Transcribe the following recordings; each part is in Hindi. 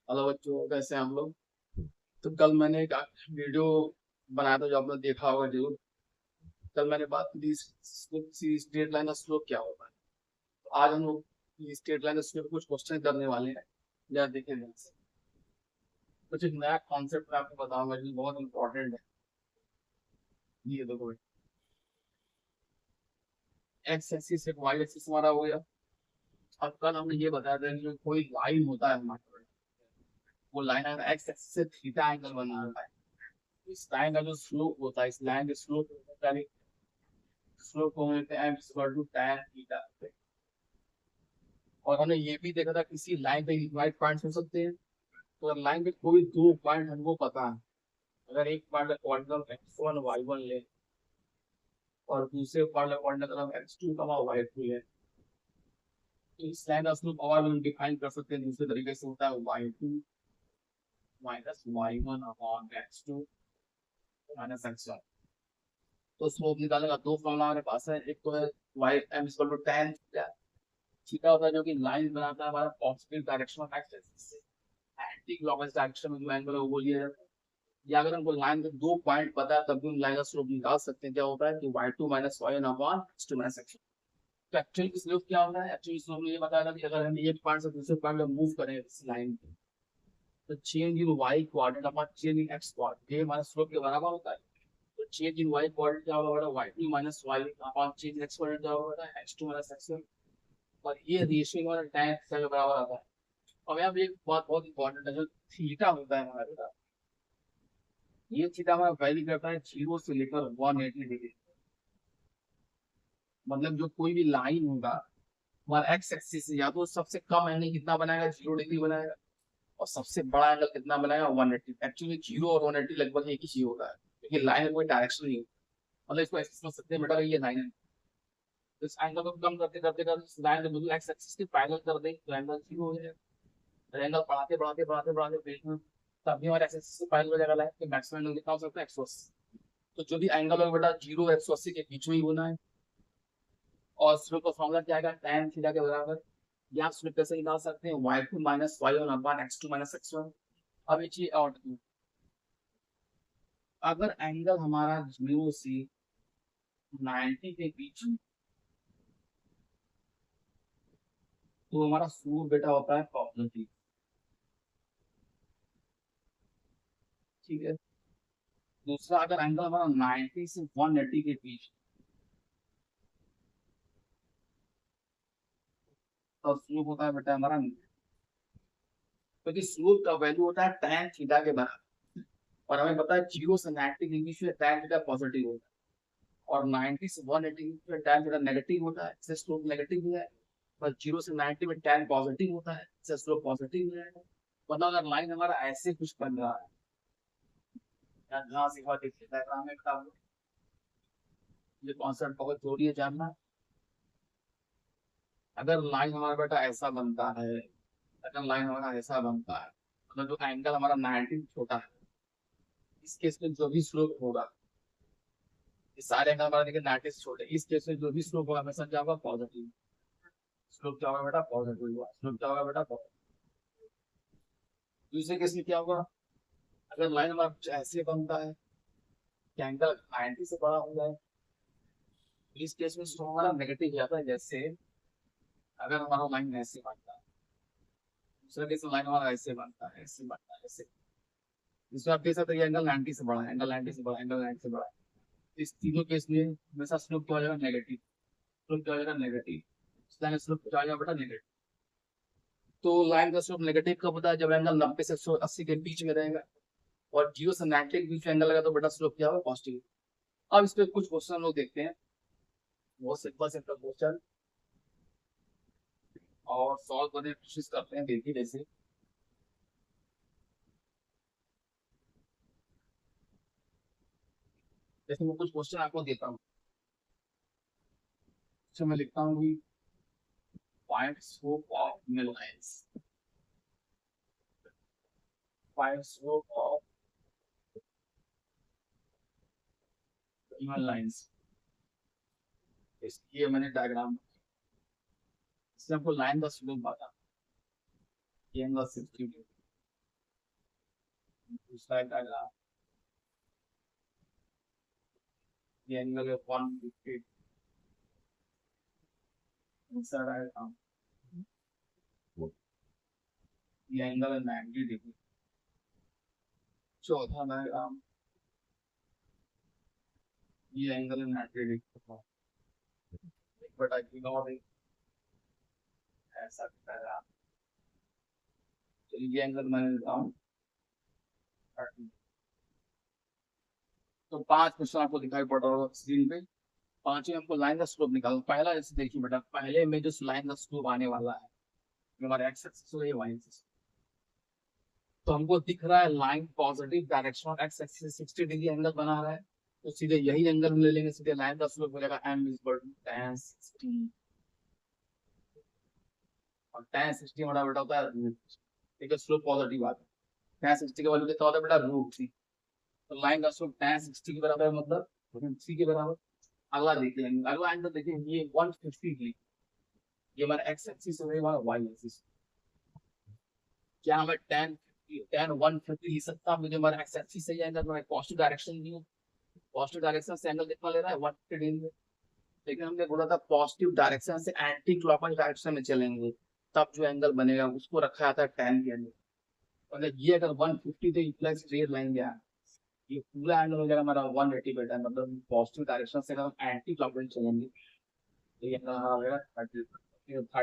हेलो बच्चों, कैसे हैं हम लोग। तो कल मैंने एक वीडियो बनाया था जो आपने देखा होगा जरूर। कल मैंने बात की थी स्ट्रेट लाइन का स्लोप क्या होता है। तो आज हम लोग स्ट्रेट लाइन का स्लोप कुछ क्वेश्चन करने वाले हैं। जरा देखिए ध्यान से। कुछ एक नया कॉन्सेप्ट मैं आपको बताऊंगा जो बहुत इंपॉर्टेंट है। ये देखो, एक्स एक्सिस से वाई एक्सिस हमारा हो गया। अब कल हमने ये बताया था कि कोई लाइन होता है हमारे पास, वो लाइन अगर एक्स एक्सिस से थीटा एंगल बना होता है। इस लाइन का जो स्लोप होता है, इस लाइन का स्लोप स्लोप को हम लेते हैं m equal to tan theta. और हमने ये भी देखा था किसी लाइन पे इनवाइट पॉइंट्स हो सकते हैं। तो अगर लाइन पे कोई दो पॉइंट हमको पता है, अगर एक पॉइंट का कोऑर्डिनेट x1 y1 ले और दूसरे पॉइंट का कोऑर्डिनेट हम x2 y2 ले, तो इस लाइन का स्लोप और हम डिफाइन कर सकते हैं दूसरे तरीके से, होता है y2 minus y1 upon x2 minus x1। तो स्लोप निकालने का दो फॉर्मूला हमारे पास है। एक तो है y m equal to tan theta. Theta होता है जो कि लाइन बनाता है हमारा positive direction of x axis से, एंटी क्लॉकवाइज डायरेक्शन में जो एंगल है वो बोलिए। या अगर हमको लाइन के दो पॉइंट पता है तब भी हम लाइन का स्लोप निकाल सकते हैं। क्या होता है कि y2 minus y1 upon x2 minus x1। तो एक्चुअली स्लोप क्या होता है? एक्चुअली स्लोप में ये बताया था कि अगर हम एक पॉइंट से दूसरे पॉइंट में मूव करें इस लाइन पे, तो change in y coordinate upon change in x coordinate ये हमारा स्लोप के बराबर होता है। तो चेंज इन y कोऑर्डिनेट क्या होगा? y2 minus y upon change in x coordinate क्या होगा? x2 minus x1। और ये रेशियो हमारा tan थीटा के बराबर आता है। और यहाँ पे एक बात बहुत इंपॉर्टेंट है, जो थीटा होता है हमारा, ये थीटा हमारा वैरी करता है 0 से लेकर 180 डिग्री। मतलब जो कोई भी लाइन होगा हमारा एक्स एक्सिस या तो सबसे कम एंगल कितना बनाएगा, 0 डिग्री बनाएगा। और सबसे बड़ा एंगल कितना बनाएगा, 180। एक्चुअली 0 और 180 लगभग एक ही चीज होता है, क्योंकि लाइन में कोई डायरेक्शन नहीं होता। मतलब इसको ऐसे समझ सकते हैं बेटा, ये लाइन है। तो इस एंगल को कम करते करते करते इस लाइन को बिल्कुल एक्स एक्सिस के पैरेलल कर दे तो एंगल 0 हो जाएगा। एंगल बढ़ाते बढ़ाते बढ़ाते बढ़ाते बीच में तभी हमारे एक्स एक्सिस से पैरेलल हो जाएगा लाइन। तो मैक्सिमम एंगल कितना हो सकता है, 180। तो जो भी एंगल होगा बेटा 0 और 180 के बीच में ही होना है। और स्लोप का फॉर्मूला क्या आएगा, tan थीटा के बराबर। या स्लोप कैसे निकाल सकते हैं, y2 minus y1 upon x2 minus x1। अब एक चीज और देखो, अगर एंगल हमारा 0 से 90 के बीच में, तो हमारा स्लोप बेटा होता है पॉजिटिव। ठीक है। दूसरा, अगर एंगल हमारा 90 से 180 के बीच, तो स्लोप होता है बेटा हमारा, क्योंकि स्लोप का वैल्यू होता है tan थीटा के बराबर। और हमें पता है 0 से 90 के बीच में tan थीटा पॉजिटिव होता है, और 90 से 180 में tan थीटा नेगेटिव होता है, इससे स्लोप नेगेटिव है। पर 0 से 90 में tan पॉजिटिव होता है, इससे स्लोप पॉजिटिव है। मतलब अगर लाइन हमारा ऐसे कुछ बन रहा है, या जहाँ से हुआ देखिए डायग्राम में बता दो, ये कॉन्सेप्ट बहुत जरूरी है जानना। अगर लाइन हमारा बेटा ऐसा बनता है, अगर लाइन हमारा ऐसा बनता है, मतलब जो एंगल हमारा 90 छोटा है, इस केस में जो भी स्लोप होगा, इस सारे एंगल हमारा देखिए 90 से छोटे, इस केस में जो भी स्लोप होगा हमेशा क्या होगा, पॉजिटिव। स्लोप क्या होगा बेटा, पॉजिटिव होगा। स्लोप क्या होगा बेटा, पॉजिटिव। दूसरे केस में क्या होगा, अगर लाइन हमारा कुछ ऐसे बनता है कि एंगल 90 से बड़ा हो जाए, इस केस में स्लोप हमारा नेगेटिव जाता है। जैसे अगर हमारा लाइन ऐसे बनता है, दूसरे केस में लाइन हमारा ऐसे बनता है, ऐसे बनता है, ऐसे, जिसमें आप देख सकते हैं एंगल 90 से बड़ा है, एंगल 90 से बड़ा, एंगल 90 से बड़ा है। इस तीनों केस में हमेशा स्लोप क्या हो जाएगा, नेगेटिव। स्लोप क्या हो जाएगा, नेगेटिव। स्लोप क्या हो जाएगा बेटा, नेगेटिव। तो लाइन का स्लोप नेगेटिव कब होता है, जब एंगल 90 से 180 के बीच में रहेगा। और 0 से 90 के बीच में एंगल लगा तो बेटा स्लोप क्या होगा, पॉजिटिव। अब इस पे कुछ क्वेश्चन हम लोग देखते हैं, बहुत सिंपल सिंपल क्वेश्चन, और सॉल्व करने की कोशिश करते हैं, देखिए जैसे। जैसे मैं कुछ क्वेश्चन आपको देता हूँ, तो मैं लिखता हूँ कि find slope of mid lines. Find slope of mid lines. इसलिए मैंने डायग्राम, इससे आपको लाइन का स्लोप बता, ये एंगल 60 डिग्री, दूसरा डायग्राम, ये एंगल है 150, दूसरा डायग्राम, ये एंगल है 90 डिग्री, चौथा डायग्राम, ये एंगल है 90 degree, but I ignore it, ऐसा डायग्राम। चलिए ये एंगल मैंने लेता हूँ 30। तो 5 क्वेश्चन आपको दिखाई पड़ रहा होगा स्क्रीन पे, पांचवें हमको लाइन का स्लोप निकालना। पहला जैसे देखिए बेटा, पहले में जो लाइन का स्लोप आने वाला है हमारे एक्स एक्सिस और वाई एक्सिस, तो हमको दिख रहा है लाइन पॉजिटिव डायरेक्शन और एक्स एक्सिस 60 डिग्री एंगल बना रहा है, तो सीधे यही एंगल हम ले लेंगे, सीधे लाइन का स्लोप मिलेगा m इक्वल टू tan 60, और tan 60 हमारा बेटा होता है ठीक है, स्लोप पॉजिटिव आता है, tan 60 का वैल्यू कितना होता है बेटा √3, तो लाइन का स्लोप tan 60 के बराबर है, मतलब √3 के बराबर। अगला देखिए, अगला एंगल देखिए, ये 150 डिग्री, ये हमारा एक्स एक्सिस है, हमारा वाई एक्सिस, क्या हमें tan 150 लिख सकता हूं, मुझे हमारा एक्स एक्सिस है, एंगल हमारा पॉजिटिव डायरेक्शन भी है, पॉजिटिव डायरेक्शन से एंगल कितना ले रहा है 150 डिग्री, लेकिन हमने बोला था पॉजिटिव डायरेक्शन से एंटी क्लॉकवाइज डायरेक्शन में चलेंगे, तब जो एंगल बनेगा उसको रखा जाता है tan के अंदर, मतलब ये अगर 150 तो प्लस स्ट्रेट लाइन गया, ये पूरा एंगल हो जाएगा हमारा 180 बेटा, मतलब पॉजिटिव डायरेक्शन से हम एंटी क्लॉकवाइज चलेंगे, तो ये एंगल हमारा हो जाएगा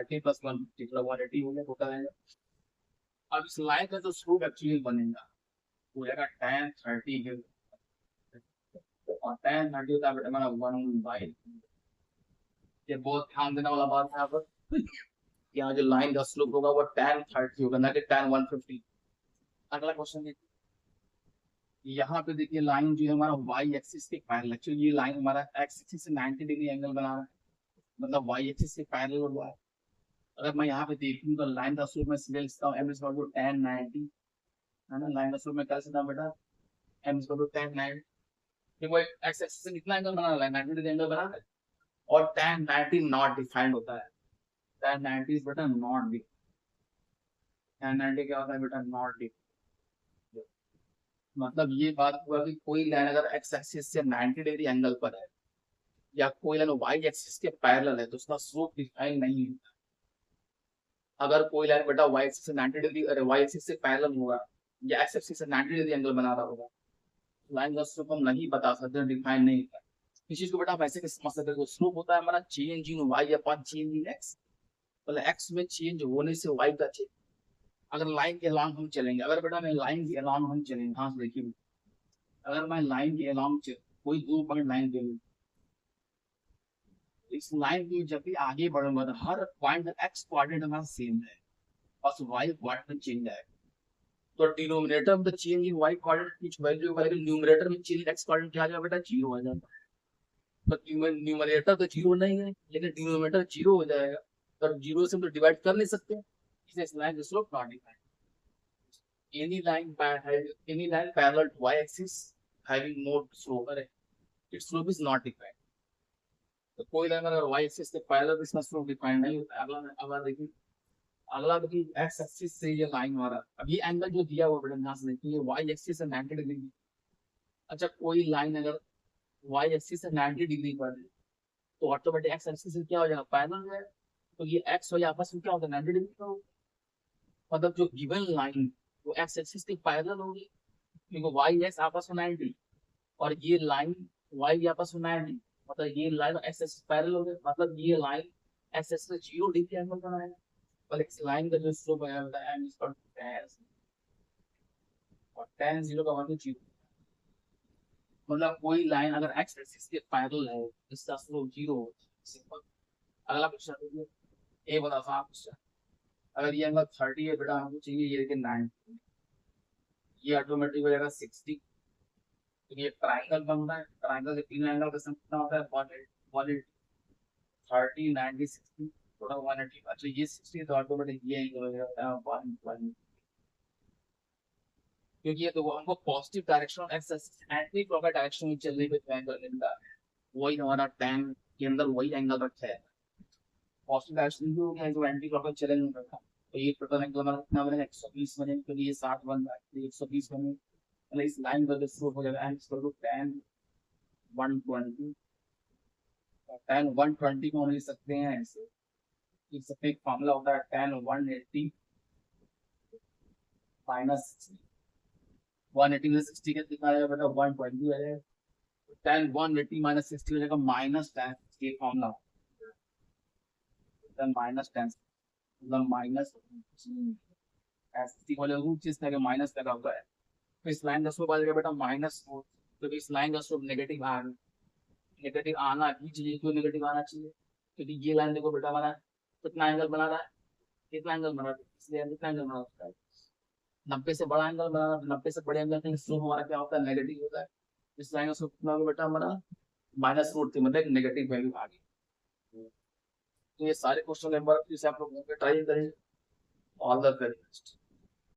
30 प्लस 150 मतलब 180 हो गया टोटल एंगल। अब इस लाइन का जो स्लोप एक्चुअली बनेगा वो जाएगा tan 30 के, और tan 30 होता है हमारा 1/, ये बहुत ध्यान देने वाला बात है यहाँ पर, यहाँ जो लाइन का स्लोप होगा वो tan 30 होगा, ना कि tan 150। अगला क्वेश्चन देखिए, यहाँ पे देखिए लाइन जो है हमारा y एक्सिस के पैरेलल, एक्चुअली ये लाइन हमारा x एक्सिस से 90 डिग्री एंगल बना रहा है, मतलब y एक्सिस के पैरेलल हो रहा है। अगर मैं यहाँ पे देखूँ तो लाइन का स्लोप मैं सीधे लिखता हूँ m is equal to tan 90, है ना, लाइन का स्लोप मैं क्या लिखता हूँ बेटा, m is equal to tan 90, देखो x एक्सिस से कितना एंगल बना रहा है, 90 डिग्री एंगल बना रहा है, और tan 90 नॉट डिफाइंड होता है, tan 90 इज बेटा नॉट डिफाइंड, tan 90 क्या होता है बेटा नॉट डिफाइंड, मतलब ये बात हुआ कि कोई लाइन अगर x एक्सिस से 90 डिग्री एंगल पर है या कोई लाइन y एक्सिस के पैरेलल है तो उसका स्लोप डिफाइन नहीं होता। अगर कोई लाइन बेटा y एक्सिस से 90 डिग्री, अरे y एक्सिस से पैरेलल होगा या x एक्सिस से 90 डिग्री एंगल बना रहा होगा, लाइन का स्लोप हम नहीं बता सकते, डिफाइन नहीं होता। इस चीज को बेटा आप ऐसे कैसे समझ सकते हो, स्लोप होता है हमारा change in y upon change in x, मतलब x में चेंज होने से y का चेंज। अगर लाइन के अलॉन्ग हम चलेंगे, अगर बेटा मैं लाइन के अलॉन्ग हम चलेंगे, हाँ देखिए, अगर मैं लाइन के अलॉन्ग कोई 2 पॉइंट लाइन दे लूं, इस लाइन की जब भी आगे बढ़ूंगा तो हर पॉइंट एक्स कोऑर्डिनेट हमारा सेम है, बस वाई कोऑर्डिनेट चेंज है, तो डिनोमिनेटर में चेंज इन वाई कोऑर्डिनेट कुछ वैल्यू होगा, लेकिन न्यूमरेटर में चेंज एक्स कोऑर्डिनेट क्या आ जाएगा बेटा, 0 आ जाएगा। तो न्यूमरेटर तो 0 नहीं है, लेकिन डिनोमिनेटर 0 हो जाएगा, तो 0 से हम तो डिवाइड कर नहीं सकते, इसलिए इस लाइन का slope not defined. any line parallel to y axis having no slope, its slope is not defined। तो कोई लाइन अगर y एक्सिस के पैरेलल इसका स्लोप डिफाइन नहीं होता। अगला देखिए x एक्सिस से ये लाइन हमारा, अब ये एंगल जो दिया हुआ बेटा यहाँ से देखिए y एक्सिस से 90 डिग्री। अच्छा कोई लाइन अगर y एक्सिस से 90 डिग्री पर है तो ऑटोमेटिक x एक्सिस से क्या हो जाएगा, पैरेलल है, तो ये x और आपस में क्या होगा 90 डिग्री का होगा, मतलब जो गिवन लाइन वो x एक्सिस के पैरेलल होगी, क्योंकि y x आपस में 90 और ये लाइन y आपस में 90, मतलब ये लाइन एक्स एक्सिस पैरेलल हो गए, मतलब ये लाइन एक्स एक्सिस से 0 डिग्री एंगल बनाएगा, और इस लाइन का जो स्लोप है m is equal to tan, और tan 0 का मतलब 0, मतलब कोई लाइन अगर एक्स एक्सिस के पैरेलल है इसका स्लोप 0 होता है, सिंपल। अगला क्वेश्चन देखिए, ए बता था क्वेश्चन, अगर ये एंगल 30 है बेटा, हमको चाहिए ये देखिए 90, ये ऑटोमेटिक हो जाएगा 60, तो ये ट्रायंगल बन रहा है, ट्रायंगल के तीन एंगल का सम कितना होता है 180, 30 90 60 थोड़ा 180, अच्छा ये 60 तो ऑटोमेटिक ये एंगल हो जाता है 120, क्योंकि ये तो हमको पॉजिटिव डायरेक्शन और x axis anti clockwise direction में चलने पे एंगल मिलता है, वही हमारा tan के अंदर वही एंगल रखा है, पॉजिटिव डायरेक्शन जो है जो एंटी क्लॉकवाइज चलेंगे, तो ये टोटल एंगल हमारा कितना बनेगा 120 बनेगा, तो ये 60 बन रहा है, 120 बनेगा, मतलब इस लाइन का जो स्लोप हो जाएगा n equal to tan 120। tan 120 को हम लिख सकते हैं ऐसे, लिख सकते हैं, एक फॉर्मूला होता है tan 180 माइनस 180 में 60 का कितना आएगा बेटा 120 आ जाएगा। tan 180 माइनस 60 हो जाएगा माइनस tan, ये फॉर्मूला माइनस tan मतलब माइनस 60 वाले रूट चीज था माइनस लगा हुआ है, तो इस लाइन का स्लोप आ जाएगा बेटा माइनस 4। तो इस लाइन का स्लोप नेगेटिव आ, नेगेटिव आना ही चाहिए। क्यों नेगेटिव आना चाहिए? क्योंकि ये लाइन देखो बेटा हमारा कितना एंगल बना रहा है, कितना एंगल बना रहा है, इसलिए कितना एंगल बना रहा है 90 से बड़ा एंगल बना रहा है। 90 से बड़े एंगल का स्लोप हमारा क्या होता है नेगेटिव होता है। इस लाइन का स्लोप कितना होगा बेटा हमारा माइनस रूट 3 मतलब नेगेटिव वैल्यू आ गई। तो ये सारे क्वेश्चन एक बार फिर से आप लोग ट्राई करेंगे। All the very best.